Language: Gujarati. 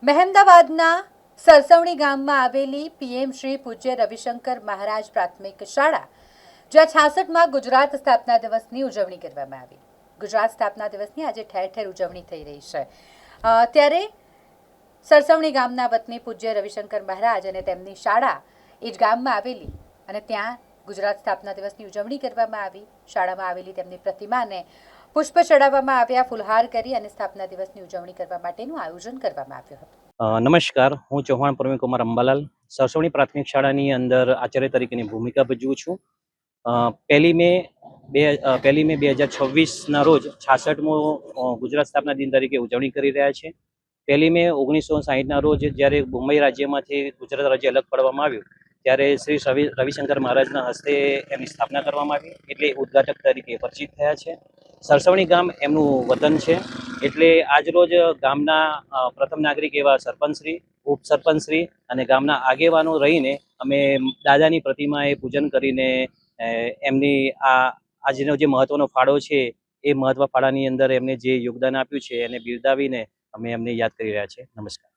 મહેમદાવાદના સરસવણી ગામમાં આવેલી પીએમ શ્રી પૂજ્ય રવિશંકર મહારાજ પ્રાથમિક શાળા, જ્યાં 66માં ગુજરાત સ્થાપના દિવસની ઉજવણી કરવામાં આવી. ગુજરાત સ્થાપના દિવસની આજે ઠેર ઠેર ઉજવણી થઈ રહી છે. ત્યારે સરસવણી ગામના વતની પૂજ્ય રવિશંકર મહારાજ અને તેમની શાળા એ જ ગામમાં આવેલી અને ત્યાં ગુજરાત સ્થાપના દિવસની ઉજવણી કરવામાં આવી. શાળામાં આવેલી તેમની પ્રતિમાને પુષ્પ ચડાવવામાં આવ્યા, ફુલહાર કરી અને સ્થાપના દિવસની ઉજવણી કરવા માટેનું આયોજન કરવામાં આવ્યું હતું. નમસ્કાર, હું ચૌહાણ પ્રવીણ કુમાર અંબાલાલ સરસવણી પ્રાથમિક શાળાની અંદર આચાર્ય તરીકેની ભૂમિકા ભજવું છું. પહેલી મે 2026ના રોજ 66મો ગુજરાત સ્થાપના દિન તરીકે ઉજવણી કરી રહ્યા છે. 1 મે 1960ના રોજ જ્યારે મુંબઈ રાજ્યમાંથી ગુજરાત રાજ્ય અલગ પાડવામાં આવ્યું ત્યારે શ્રી રવિશંકર મહારાજના હસ્તે એમની સ્થાપના કરવામાં આવી, એટલે ઉદ્ઘાટક તરીકે પરિચિત થયા છે. સરસવણી ગામ એમનું વતન છે, એટલે આજરોજ ગામના પ્રથમ નાગરિક એવા સરપંચશ્રી, ઉપસરપંચશ્રી અને ગામના આગેવાનો રહીને અમે દાદાની પ્રતિમાએ પૂજન કરીને એમની આજનો જે મહત્વનો ફાળો છે એ મહત્વ ફાળાની અંદર એમને જે યોગદાન આપ્યું છે એને બિરદાવીને અમે એમને યાદ કરી રહ્યા છીએ. નમસ્કાર.